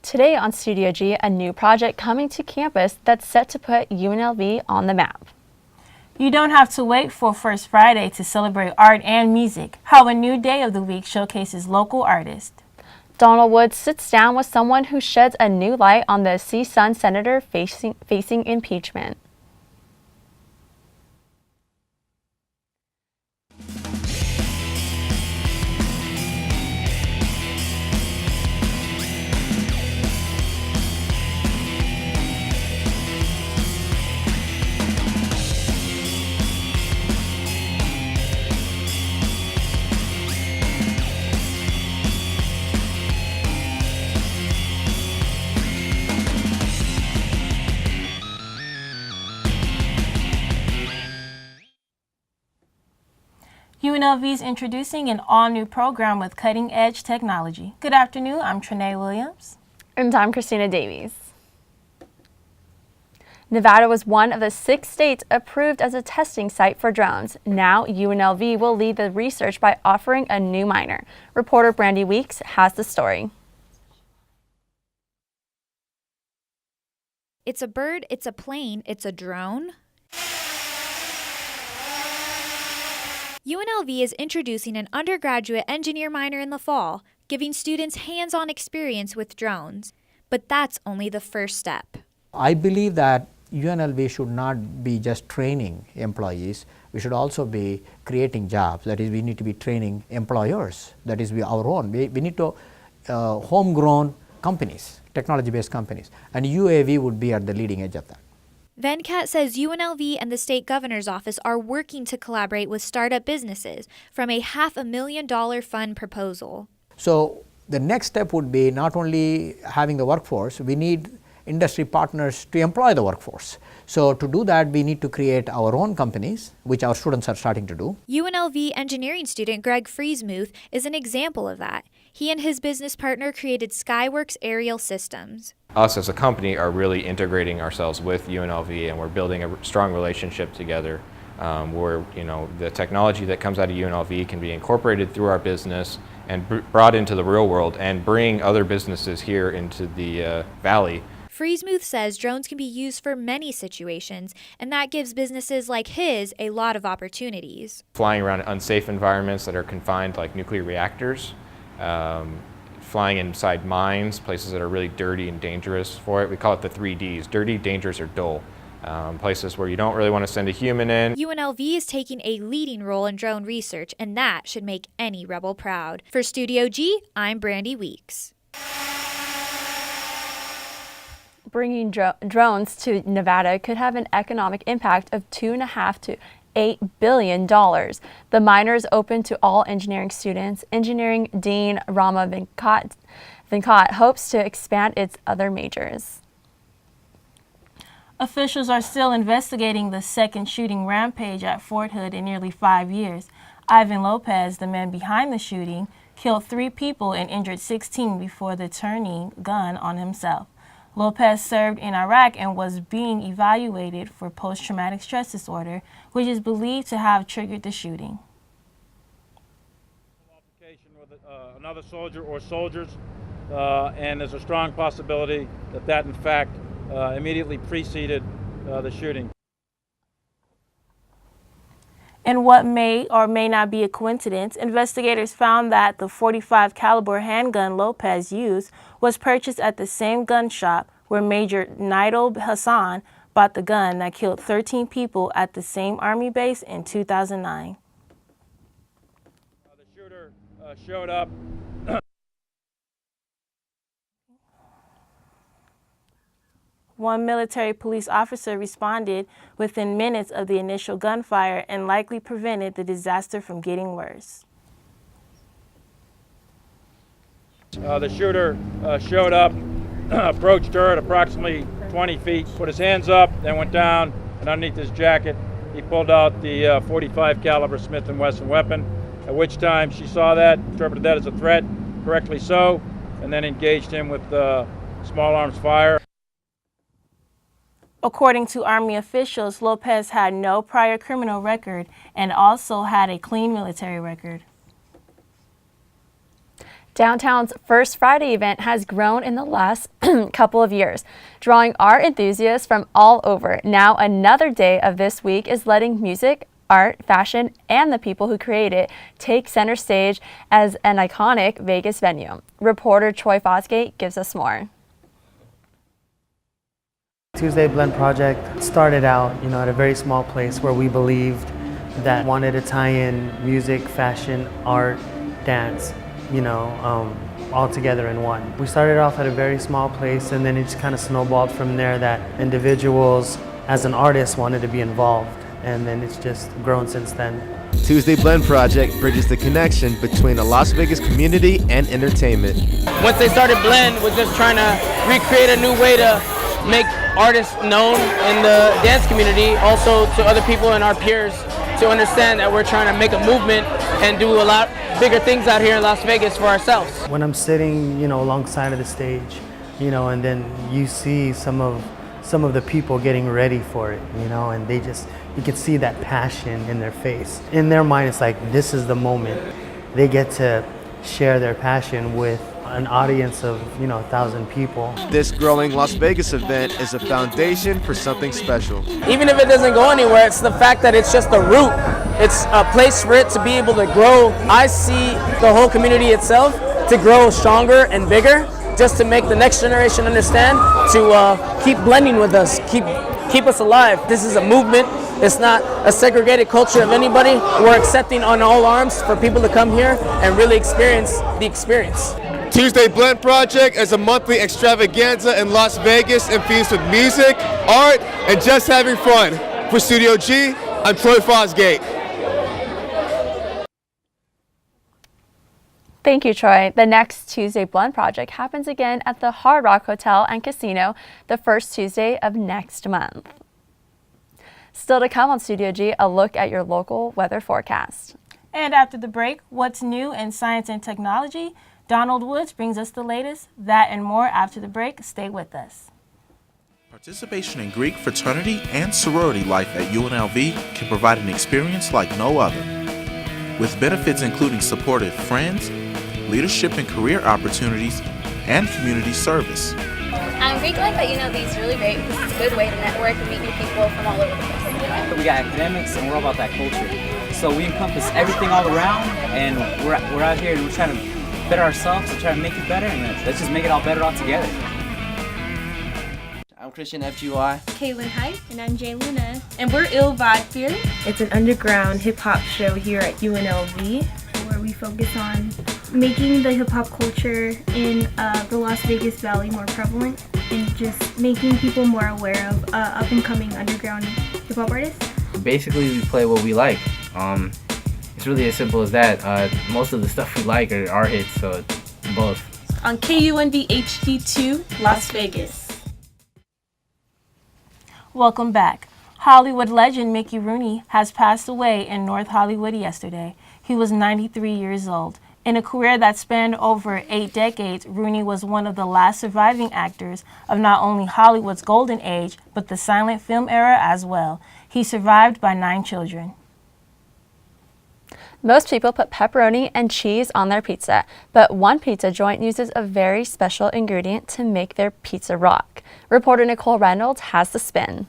Today on Studio G, a new project coming to campus that's set to put UNLV on the map. You don't have to wait for First Friday to celebrate art and music. How a new day of the week showcases local artists. Donald Woods sits down with someone who sheds a new light on the CSUN senator facing impeachment. UNLV is introducing an all-new program with cutting-edge technology. Good afternoon, I'm Trinae Williams. And I'm Christina Davies. Nevada was one of the 6 states approved as a testing site for drones. Now, UNLV will lead the research by offering a new minor. Reporter Brandy Weeks has the story. It's a bird, it's a plane, it's a drone. UNLV is introducing an undergraduate engineer minor in the fall, giving students hands-on experience with drones. But that's only the first step. I believe that UNLV should not be just training employees. We should also be creating jobs. That is, we need to be training employers. That is, our own. We need to homegrown companies, technology-based companies. And UAV would be at the leading edge of that. Venkat says UNLV and the state governor's office are working to collaborate with startup businesses from a $500,000 fund proposal. So the next step would be not only having the workforce, we need industry partners to employ the workforce. So to do that, we need to create our own companies, which our students are starting to do. UNLV engineering student Greg Friesmuth is an example of that. He and his business partner created Skyworks Aerial Systems. Us as a company are really integrating ourselves with UNLV, and we're building a strong relationship together where the technology that comes out of UNLV can be incorporated through our business and brought into the real world and bring other businesses here into the valley. Friesmuth says drones can be used for many situations, and that gives businesses like his a lot of opportunities. Flying around unsafe environments that are confined, like nuclear reactors, flying inside mines, places that are really dirty and dangerous for it. We call it the 3Ds, dirty, dangerous, or dull. Places where you don't really want to send a human in. UNLV is taking a leading role in drone research, and that should make any rebel proud. For Studio G, I'm Brandy Weeks. Bringing drones to Nevada could have an economic impact of $2.5 to $8 billion. The minor is open to all engineering students. Engineering Dean Rama Venkat hopes to expand its other majors. Officials are still investigating the second shooting rampage at Fort Hood in nearly 5 years. Ivan Lopez, the man behind the shooting, killed 3 people and injured 16 before turning gun on himself. Lopez served in Iraq and was being evaluated for post-traumatic stress disorder, which is believed to have triggered the shooting. Altercation with another soldier or soldiers, and there's a strong possibility that in fact immediately preceded the shooting. In what may or may not be a coincidence, investigators found that the .45 caliber handgun Lopez used was purchased at the same gun shop where Major Naidul Hassan bought the gun that killed 13 people at the same Army base in 2009. The shooter showed up. One military police officer responded within minutes of the initial gunfire and likely prevented the disaster from getting worse. The shooter showed up, approached her at approximately 20 feet, put his hands up, then went down, and underneath his jacket, he pulled out the .45 caliber Smith & Wesson weapon, at which time she saw that, interpreted that as a threat, correctly so, and then engaged him with small arms fire. According to Army officials, Lopez had no prior criminal record and also had a clean military record. Downtown's First Friday event has grown in the last couple of years, drawing art enthusiasts from all over. Now another day of this week is letting music, art, fashion, and the people who create it take center stage as an iconic Vegas venue. Reporter Troy Fosgate gives us more. Tuesday Blend Project started out, at a very small place where we believed that wanted to tie in music, fashion, art, dance, all together in one. We started off at a very small place, and then it just kind of snowballed from there that individuals as an artist wanted to be involved, and then it's just grown since then. Tuesday Blend Project bridges the connection between the Las Vegas community and entertainment. Once they started Blend, was just trying to recreate a new way to make artists known in the dance community, also to other people and our peers, to understand that we're trying to make a movement and do a lot bigger things out here in Las Vegas for ourselves. When I'm sitting, alongside of the stage, and then you see some of the people getting ready for it, and you can see that passion in their face. In their mind, it's like, this is the moment. They get to share their passion with an audience of, 1,000 people. This growing Las Vegas event is a foundation for something special. Even if it doesn't go anywhere, it's the fact that it's just a root. It's a place for it to be able to grow. I see the whole community itself to grow stronger and bigger, just to make the next generation understand to keep blending with us, keep us alive. This is a movement. It's not a segregated culture of anybody. We're accepting on all arms for people to come here and really experience the experience. Tuesday Blend Project is a monthly extravaganza in Las Vegas infused with music, art, and just having fun. For Studio G, I'm Troy Fosgate. Thank you, Troy. The next Tuesday Blend Project happens again at the Hard Rock Hotel and Casino the first Tuesday of next month. Still to come on Studio G, a look at your local weather forecast. And after the break, what's new in science and technology? Donald Woods brings us the latest. That and more after the break. Stay with us. Participation in Greek fraternity and sorority life at UNLV can provide an experience like no other, with benefits including supportive friends, leadership and career opportunities, and community service. Greek life at UNLV is really great because it's a good way to network and meet new people from all over the place. We got academics and we're all about that culture. So we encompass everything all around, and we're out here and we're trying to better ourselves and try to make it better, and let's just make it all better all together. I'm Christian FGY. Kaylin Hype. And I'm Jay Luna. And we're Ill Vibe Theory. It's an underground hip-hop show here at UNLV where we focus on making the hip-hop culture in the Las Vegas Valley more prevalent and just making people more aware of up-and-coming underground hip-hop artists. Basically, we play what we like. It's really as simple as that. Most of the stuff we like are our hits, so both. On KUNV HD2, Las Vegas. Welcome back. Hollywood legend Mickey Rooney has passed away in North Hollywood yesterday. He was 93 years old. In a career that spanned over 8 decades, Rooney was one of the last surviving actors of not only Hollywood's golden age, but the silent film era as well. He's survived by 9 children. Most people put pepperoni and cheese on their pizza, but one pizza joint uses a very special ingredient to make their pizza rock. Reporter Nicole Reynolds has the spin.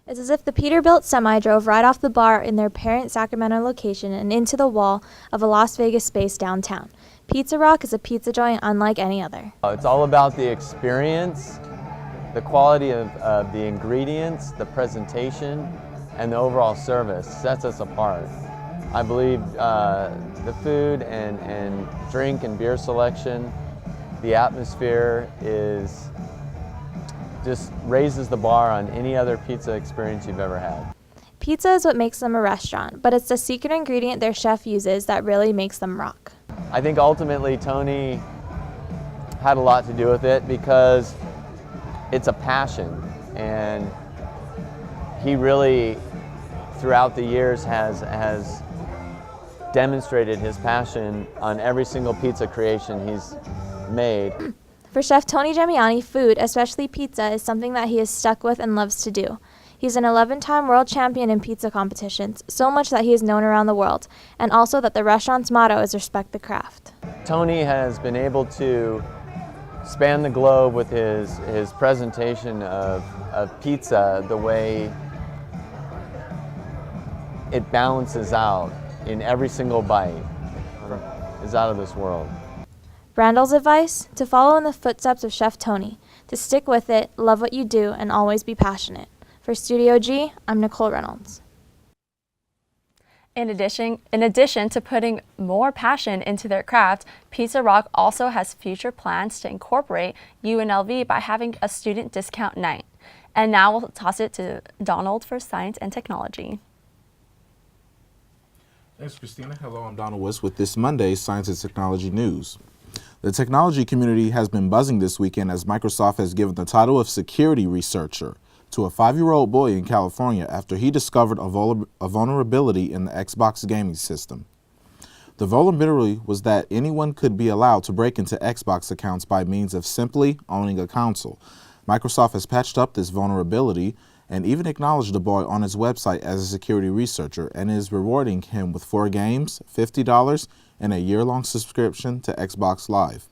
It's as if the Peterbilt semi drove right off the bar in their parent Sacramento location and into the wall of a Las Vegas space downtown. Pizza Rock is a pizza joint unlike any other. It's all about the experience, the quality of the ingredients, the presentation, and the overall service sets us apart. I believe the food and drink and beer selection, the atmosphere just raises the bar on any other pizza experience you've ever had. Pizza is what makes them a restaurant, but it's the secret ingredient their chef uses that really makes them rock. I think ultimately Tony had a lot to do with it because it's a passion, and he really, throughout the years, has demonstrated his passion on every single pizza creation he's made. For Chef Tony Gemiani, food, especially pizza, is something that he is stuck with and loves to do. He's an 11-time world champion in pizza competitions, so much that he is known around the world, and also that the restaurant's motto is respect the craft. Tony has been able to span the globe with his presentation of pizza, the way it balances out in every single bite is out of this world. Randall's advice: to follow in the footsteps of Chef Tony, to stick with it, love what you do, and always be passionate. For Studio G, I'm Nicole Reynolds. In addition to putting more passion into their craft, Pizza Rock also has future plans to incorporate UNLV by having a student discount night. And now we'll toss it to Donald for science and technology. Thanks, Christina. Hello, I'm Donald Woods with this Monday's Science and Technology News. The technology community has been buzzing this weekend as Microsoft has given the title of security researcher to a 5-year-old boy in California after he discovered a vulnerability in the Xbox gaming system. The vulnerability was that anyone could be allowed to break into Xbox accounts by means of simply owning a console. Microsoft has patched up this vulnerability and even acknowledged the boy on its website as a security researcher and is rewarding him with 4 games, $50, and a year-long subscription to Xbox Live.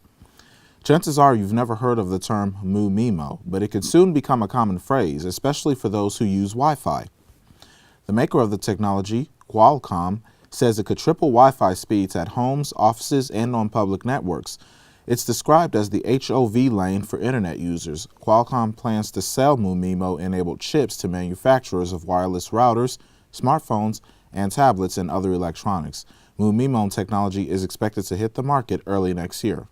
Chances are you've never heard of the term MooMimo, but it could soon become a common phrase, especially for those who use Wi-Fi. The maker of the technology, Qualcomm, says it could triple Wi-Fi speeds at homes, offices, and on public networks. It's described as the HOV lane for internet users. Qualcomm plans to sell MooMimo-enabled chips to manufacturers of wireless routers, smartphones, and tablets and other electronics. MooMimo technology is expected to hit the market early next year.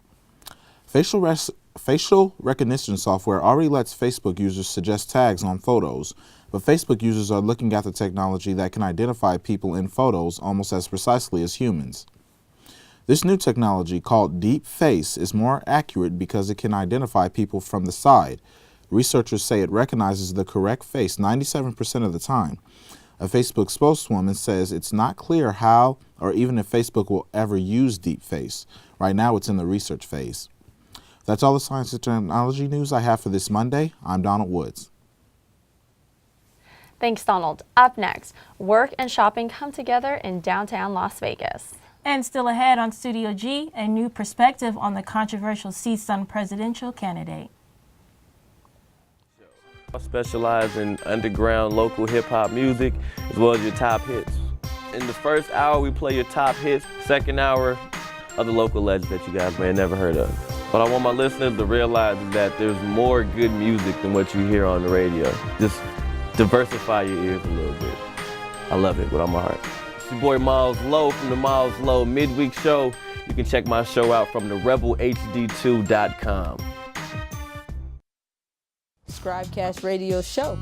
Facial recognition software already lets Facebook users suggest tags on photos, but Facebook users are looking at the technology that can identify people in photos almost as precisely as humans. This new technology, called Deep Face, is more accurate because it can identify people from the side. Researchers say it recognizes the correct face 97% of the time. A Facebook spokeswoman says it's not clear how or even if Facebook will ever use Deep Face. Right now it's in the research phase. That's all the science and technology news I have for this Monday. I'm Donald Woods. Thanks, Donald. Up next, work and shopping come together in downtown Las Vegas. And still ahead on Studio G, a new perspective on the controversial CSUN presidential candidate. I specialize in underground local hip-hop music as well as your top hits. In the first hour, we play your top hits. Second hour, other local legends that you guys may have never heard of. What I want my listeners to realize is that there's more good music than what you hear on the radio. Just diversify your ears a little bit. I love it with all my heart. It's your boy Miles Lowe from the Miles Lowe Midweek Show. You can check my show out from the rebelhd2.com. Scribecast Radio Show.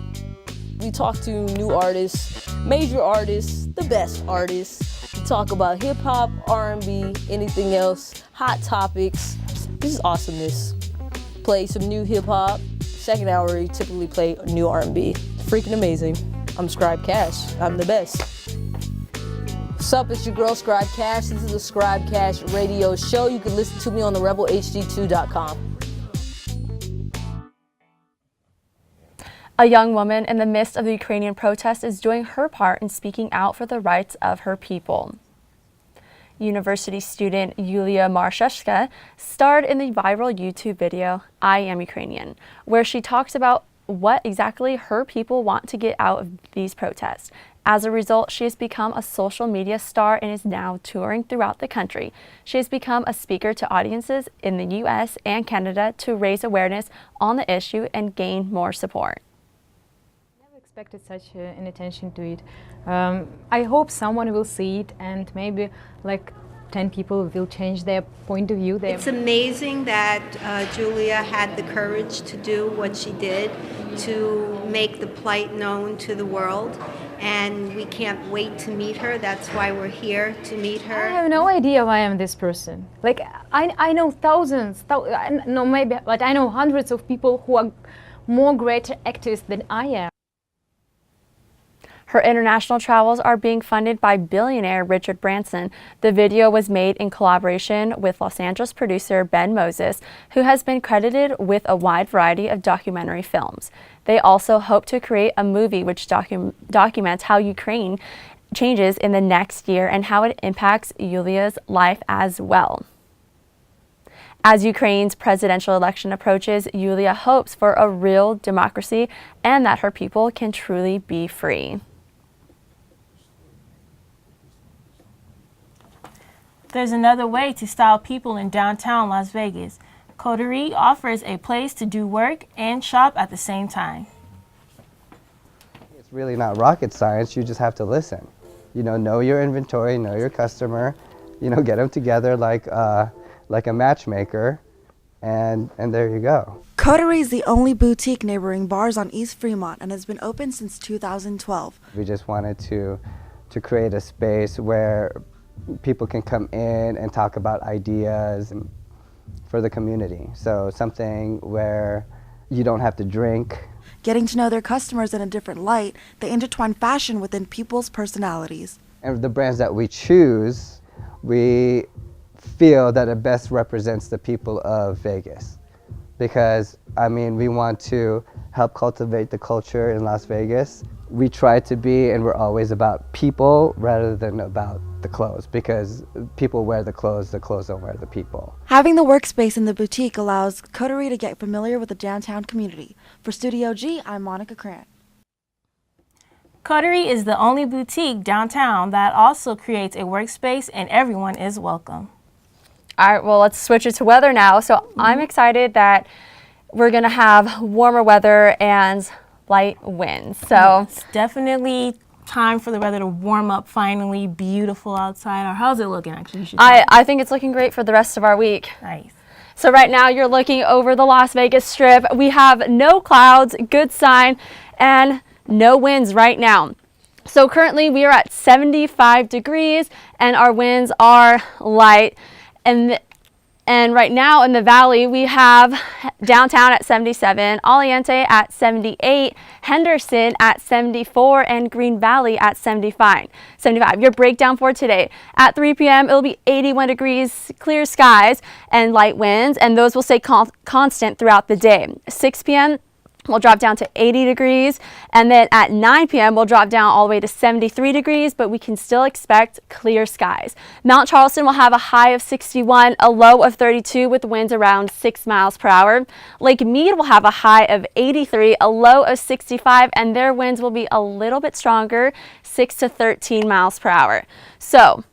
We talk to new artists, major artists, the best artists. We talk about hip-hop, R&B, anything else, hot topics. This is awesomeness. Play some new hip-hop. Second hour, we typically play new R&B. Freaking amazing. I'm Scribecast. I'm the best. What's up? It's your girl, Scribecast. This is the Scribecast Radio Show. You can listen to me on the rebelhd2.com. A young woman in the midst of the Ukrainian protest is doing her part in speaking out for the rights of her people. University student Yulia Marshevska starred in the viral YouTube video, I Am Ukrainian, where she talks about what exactly her people want to get out of these protests. As a result, she has become a social media star and is now touring throughout the country. She has become a speaker to audiences in the U.S. and Canada to raise awareness on the issue and gain more support. Expected such an attention to it. I hope someone will see it and maybe like 10 people will change their point of view. It's amazing that Julia had the courage to do what she did, to make the plight known to the world, and we can't wait to meet her. That's why we're here, to meet her. I have no idea why I'm this person. Like I know thousands, no maybe, but I know hundreds of people who are more greater activists than I am. Her international travels are being funded by billionaire Richard Branson. The video was made in collaboration with Los Angeles producer Ben Moses, who has been credited with a wide variety of documentary films. They also hope to create a movie which documents how Ukraine changes in the next year and how it impacts Yulia's life as well. As Ukraine's presidential election approaches, Yulia hopes for a real democracy and that her people can truly be free. There's another way to style people in downtown Las Vegas. Coterie offers a place to do work and shop at the same time. It's really not rocket science, you just have to listen. Know your inventory, know your customer, get them together like a matchmaker, and there you go. Coterie is the only boutique neighboring bars on East Fremont and has been open since 2012. We just wanted to create a space where people can come in and talk about ideas for the community. So something where you don't have to drink. Getting to know their customers in a different light, they intertwine fashion within people's personalities. And the brands that we choose, we feel that it best represents the people of Vegas. Because, we want to help cultivate the culture in Las Vegas. We try to be, and we're always about people rather than about the clothes, because people wear the clothes don't wear the people. Having the workspace in the boutique allows Coterie to get familiar with the downtown community. For Studio G, I'm Monica Cran. Coterie is the only boutique downtown that also creates a workspace, and everyone is welcome. All right, well, let's switch it to weather now. So I'm excited that we're going to have warmer weather and light winds. So it's definitely time for the weather to warm up finally. Beautiful outside. Or how's it looking, actually? I think it's looking great for the rest of our week. Nice. So right now you're looking over the Las Vegas Strip. We have no clouds, good sign, and no winds right now. So currently we are at 75 degrees and our winds are light. And right now in the valley, we have downtown at 77, Aliante at 78, Henderson at 74, and Green Valley at 75. Your breakdown for today. At 3 p.m., it'll be 81 degrees, clear skies, and light winds, and those will stay constant throughout the day. 6 p.m., we'll drop down to 80 degrees, and then at 9 p.m. we'll drop down all the way to 73 degrees, but we can still expect clear skies. Mount Charleston will have a high of 61, a low of 32 with winds around 6 miles per hour. Lake Mead will have a high of 83, a low of 65, and their winds will be a little bit stronger, 6 to 13 miles per hour. So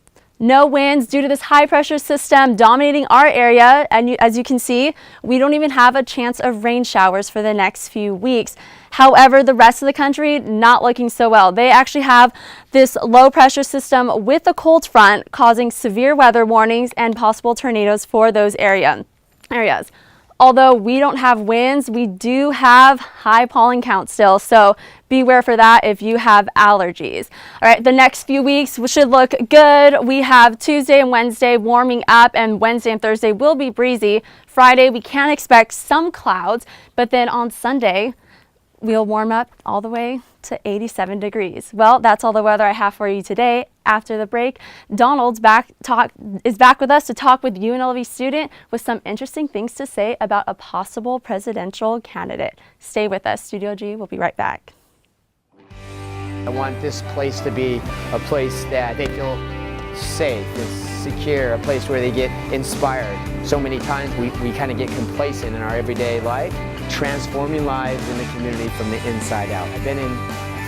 no winds due to this high pressure system dominating our area, and as you can see, we don't even have a chance of rain showers for the next few weeks. However, the rest of the country not looking so well. They actually have this low pressure system with a cold front causing severe weather warnings and possible tornadoes for those areas. Although we don't have winds, we do have high pollen count still, so beware for that if you have allergies. All right, the next few weeks should look good. We have Tuesday and Wednesday warming up, and Wednesday and Thursday will be breezy. Friday, we can expect some clouds, but then on Sunday, we'll warm up all the way to 87 degrees. Well, that's all the weather I have for you today. After the break, Donald's is back with us to talk with UNLV student with some interesting things to say about a possible presidential candidate. Stay with us. Studio G will be right back. I want this place to be a place that they feel safe and secure, a place where they get inspired. So many times we kind of get complacent in our everyday life, transforming lives in the community from the inside out. I've been in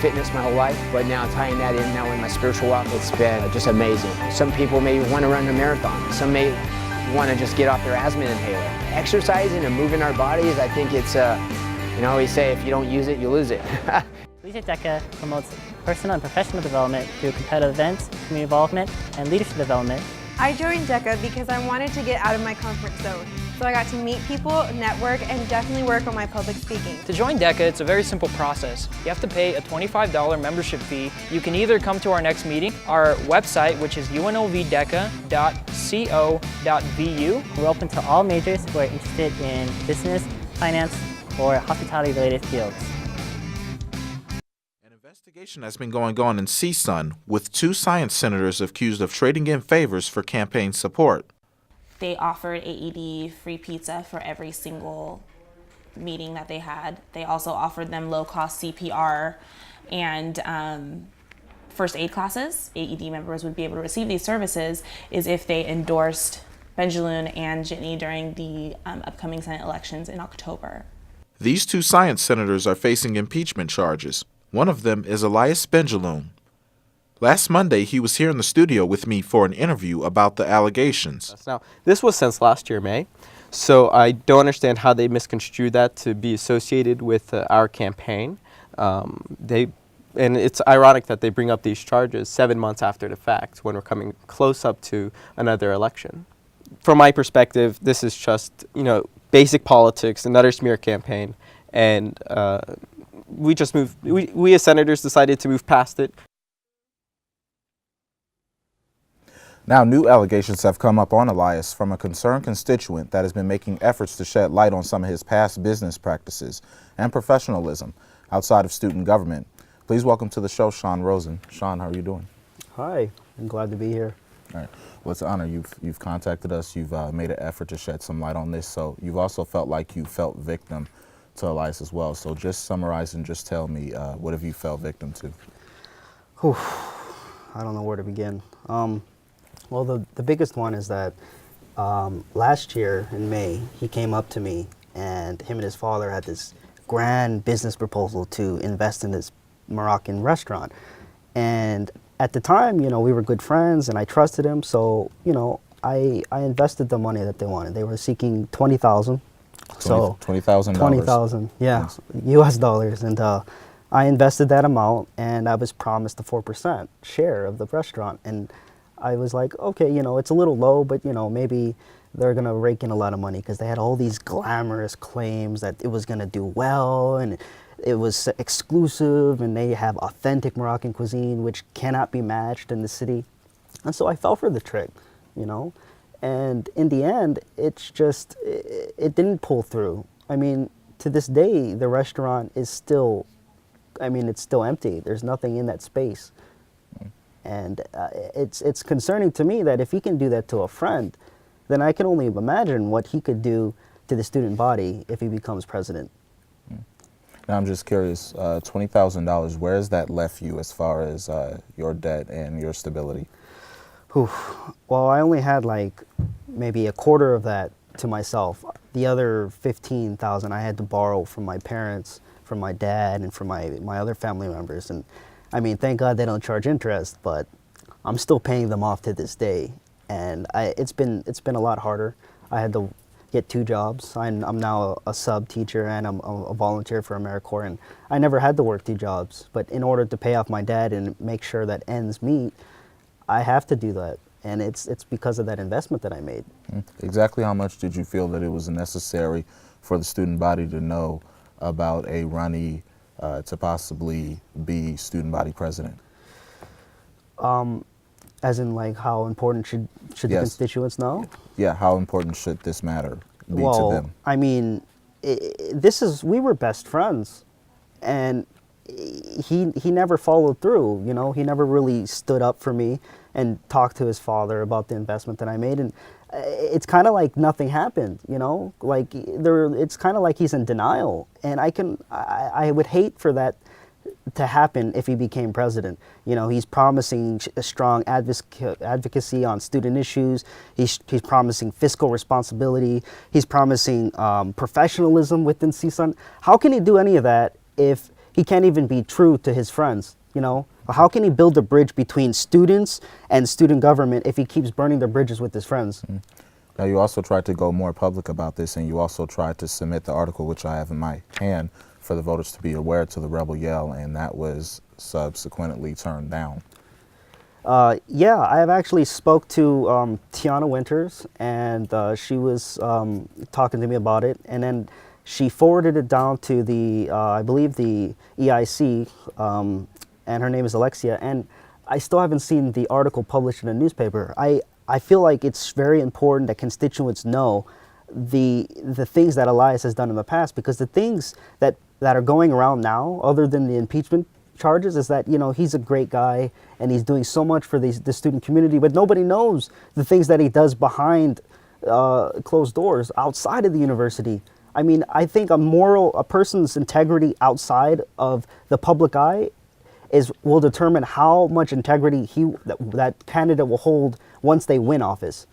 fitness my whole life, but now tying that in now in my spiritual walk, it's been just amazing. Some people may want to run a marathon. Some may want to just get off their asthma inhaler. Exercising and moving our bodies, I think it's, you know, we say if you don't use it, you lose it. Collegiate DECA promotes personal and professional development through competitive events, community involvement, and leadership development. I joined DECA because I wanted to get out of my comfort zone. So I got to meet people, network, and definitely work on my public speaking. To join DECA, it's a very simple process. You have to pay a $25 membership fee. You can either come to our next meeting, our website, which is unlvdeca.co.vu. We're open to all majors who are interested in business, finance, or hospitality-related fields. Investigation has been going on in CSUN with 2 science senators accused of trading in favors for campaign support. They offered AED free pizza for every single meeting that they had. They also offered them low-cost CPR and first aid classes. AED members would be able to receive these services is if they endorsed Benjaloon and Jitney during the upcoming Senate elections in October. These two science senators are facing impeachment charges. One of them is Elias Benjaloon. Last Monday, he was here in the studio with me for an interview about the allegations. Now, this was since last year, May, so I don't understand how they misconstrued that to be associated with our campaign. And it's ironic that they bring up these charges 7 months after the fact when we're coming close up to another election. From my perspective, this is just, basic politics, another smear campaign, and we just moved. We as senators decided to move past it. Now, new allegations have come up on Elias from a concerned constituent that has been making efforts to shed light on some of his past business practices and professionalism outside of student government. Please welcome to the show, Sean Rosen. Sean, how are you doing? Hi, I'm glad to be here. All right. Well, it's an honor. You've contacted us. You've made an effort to shed some light on this. So you've also felt like you felt victim to Elias as well. So just summarize and just tell me, what have you felt victim to? Whew, I don't know where to begin. Well, the biggest one is that last year in May, he came up to me, and him and his father had this grand business proposal to invest in this Moroccan restaurant. And at the time, we were good friends and I trusted him. So, I invested the money that they wanted. They were seeking $20,000. So $20,000. $20,000, yeah, US dollars. And I invested that amount, and I was promised a 4% share of the restaurant. And I was like, okay, it's a little low, but maybe they're gonna rake in a lot of money, because they had all these glamorous claims that it was gonna do well and it was exclusive, and they have authentic Moroccan cuisine which cannot be matched in the city. And so I fell for the trick, and in the end, it didn't pull through. I mean, to this day, the restaurant is still, it's still empty. There's nothing in that space. And it's concerning to me that if he can do that to a friend, then I can only imagine what he could do to the student body if he becomes president. Now, I'm just curious, $20,000, where has that left you as far as your debt and your stability? Well, I only had maybe a quarter of that to myself. The other $15,000 I had to borrow from my parents, from my dad, and from my other family members. And thank God they don't charge interest, but I'm still paying them off to this day. And it's been a lot harder. I had to get 2 jobs. I'm now a sub teacher, and I'm a volunteer for AmeriCorps, and I never had to work 2 jobs. But in order to pay off my dad and make sure that ends meet, I have to do that. And it's because of that investment that I made. Exactly how much did you feel that it was necessary for the student body to know about a Ronnie to possibly be student body president? As in, how important should the constituents know? Yeah, how important should this matter be to them? We were best friends, and he never followed through. He never really stood up for me and talked to his father about the investment that I made, and it's kind of like nothing happened. It's kind of like he's in denial, and I would hate for that to happen if he became president. He's promising a strong advocacy on student issues. He's promising fiscal responsibility. He's promising professionalism within CSUN. How can he do any of that if he can't even be true to his friends? How can he build a bridge between students and student government if he keeps burning the bridges with his friends? Now, you also tried to go more public about this, and you also tried to submit the article, which I have in my hand, for the voters to be aware, to the Rebel Yell, and that was subsequently turned down. Yeah, I have actually spoke to Tiana Winters, and she was talking to me about it, and then she forwarded it down to the, I believe the EIC, and her name is Alexia, and I still haven't seen the article published in a newspaper. I feel like it's very important that constituents know the things that Elias has done in the past, because the things that are going around now, other than the impeachment charges, is that he's a great guy and he's doing so much for the student community, but nobody knows the things that he does behind closed doors outside of the university. I think a person's integrity outside of the public eye will determine how much integrity that candidate will hold once they win office.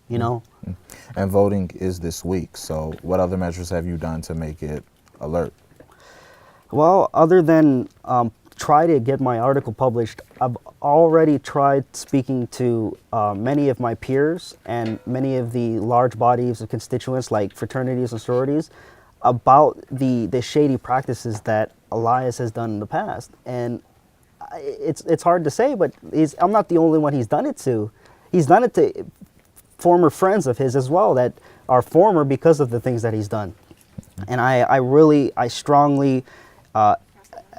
you know? And voting is this week, so what other measures have you done to make it alert? Well, other than try to get my article published, I've already tried speaking to many of my peers and many of the large bodies of constituents like fraternities and sororities about the shady practices that Elias has done in the past. And it's hard to say, but I'm not the only one he's done it to. He's done it to former friends of his as well that are former because of the things that he's done. And I strongly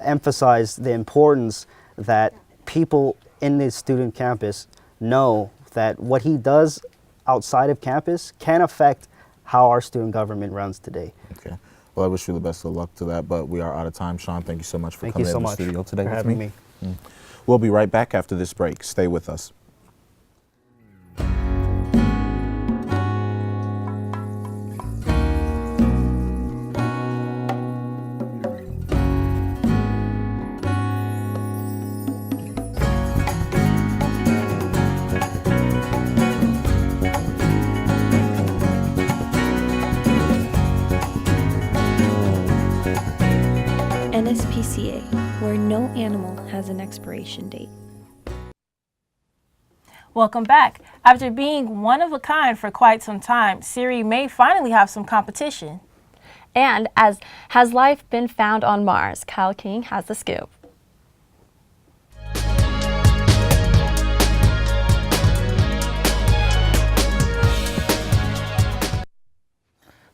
emphasize the importance that people in this student campus know that what he does outside of campus can affect how our student government runs today. Okay. Well, I wish you the best of luck to that, but we are out of time. Sean, thank you so much for coming in the studio today for with having me. We'll be right back after this break. Stay with us. NSPCA, where no animal has an expiration date. Welcome back. After being one of a kind for quite some time, Siri may finally have some competition. And as has life been found on Mars? Kyle King has the scoop.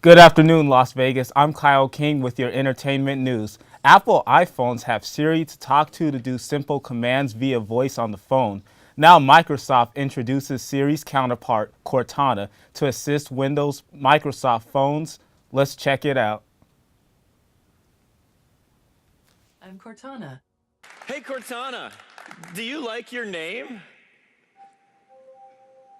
Good afternoon, Las Vegas. I'm Kyle King with your entertainment news. Apple iPhones have Siri to talk to do simple commands via voice on the phone. Now Microsoft introduces Siri's counterpart, Cortana, to assist Windows Microsoft phones. Let's check it out. I'm Cortana. Hey Cortana, do you like your name?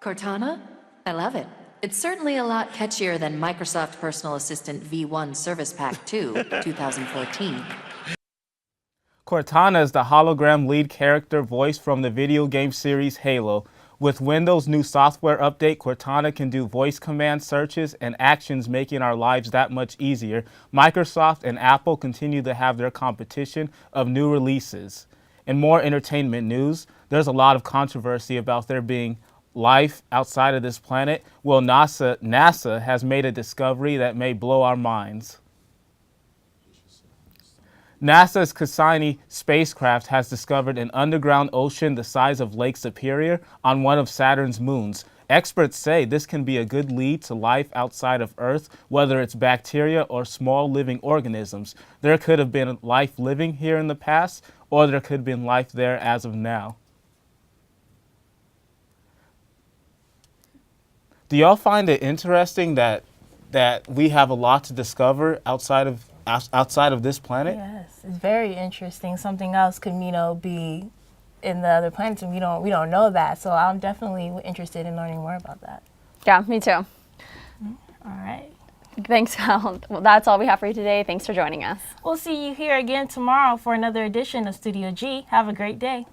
Cortana? I love it. It's certainly a lot catchier than Microsoft Personal Assistant V1 Service Pack 2, 2014. Cortana is the hologram lead character voice from the video game series Halo. With Windows' new software update, Cortana can do voice command searches and actions, making our lives that much easier. Microsoft and Apple continue to have their competition of new releases. In more entertainment news, there's a lot of controversy about there being life outside of this planet. Well, NASA has made a discovery that may blow our minds. NASA's Cassini spacecraft has discovered an underground ocean the size of Lake Superior on one of Saturn's moons. Experts say this can be a good lead to life outside of Earth, whether it's bacteria or small living organisms. There could have been life living here in the past, or there could have been life there as of now. Do y'all find it interesting that we have a lot to discover outside of this planet? Yes, it's very interesting. Something else could, be in the other planets, and we don't know that. So I'm definitely interested in learning more about that. Yeah, me too. All right. Thanks, Kyle. Well, that's all we have for you today. Thanks for joining us. We'll see you here again tomorrow for another edition of Studio G. Have a great day.